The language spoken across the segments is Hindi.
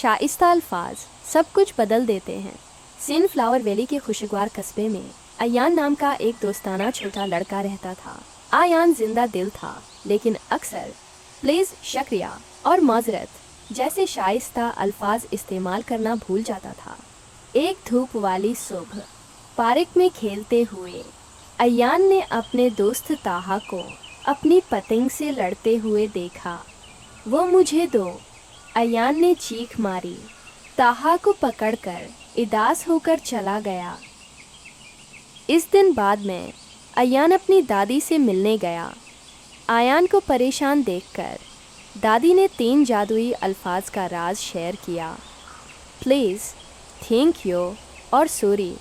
शाइस्ता अल्फाज सब कुछ बदल देते हैं। सनफ्लावर वैली के खुशगवार कस्बे में अयान नाम का एक दोस्ताना छोटा लड़का रहता था। अयान जिंदा दिल था, लेकिन अक्सर प्लीज, शुक्रिया और माजरत जैसे शाइस्ता अल्फाज इस्तेमाल करना भूल जाता था। एक धूप वाली सुबह पार्क में खेलते हुए अयान ने अपने दोस्त ताहा को अपनी पतंग से लड़ते हुए देखा। वो मुझे दो, अयान ने चीख मारी। ताहा को पकड़कर उदास होकर चला गया। इस दिन बाद में अयान अपनी दादी से मिलने गया। अयान को परेशान देखकर दादी ने 3 जादुई अल्फाज का राज शेयर किया। प्लीज़, थैंक यू और सॉरी।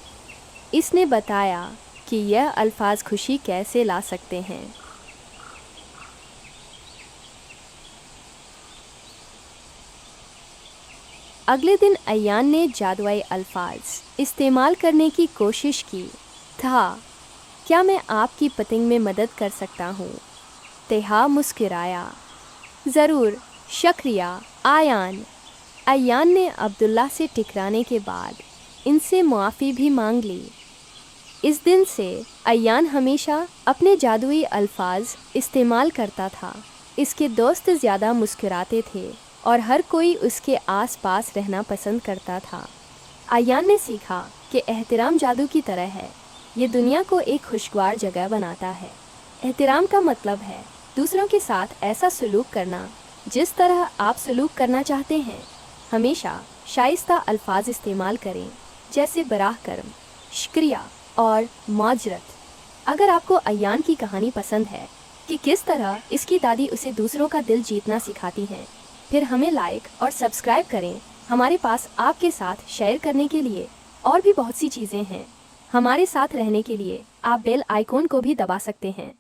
इसने बताया कि यह अल्फाज खुशी कैसे ला सकते हैं। अगले दिन अयान ने जादुई अल्फाज इस्तेमाल करने की कोशिश की। था, क्या मैं आपकी पतंग में मदद कर सकता हूँ? तेहा मुस्कुराया। ज़रूर, शुक्रिया अयान। अयान ने अब्दुल्ला से टकराने के बाद इनसे मुआफ़ी भी मांग ली। इस दिन से अयान हमेशा अपने जादुई अल्फाज इस्तेमाल करता था। इसके दोस्त ज़्यादा मुस्कुराते थे और हर कोई उसके आसपास रहना पसंद करता था। अयान ने सीखा कि एहतराम जादू की तरह है, ये दुनिया को एक खुशगवार जगह बनाता है। एहतराम का मतलब है दूसरों के साथ ऐसा सलूक करना जिस तरह आप सलूक करना चाहते हैं। हमेशा शाइस्ता अल्फाज इस्तेमाल करें, जैसे बराह करम, शुक्रिया और माजरत। अगर आपको अयान की कहानी पसंद है कि किस तरह इसकी दादी उसे दूसरों का दिल जीतना सिखाती हैं, फिर हमें लाइक और सब्सक्राइब करें। हमारे पास आपके साथ शेयर करने के लिए और भी बहुत सी चीज़ें हैं। हमारे साथ रहने के लिए आप बेल आइकॉन को भी दबा सकते हैं।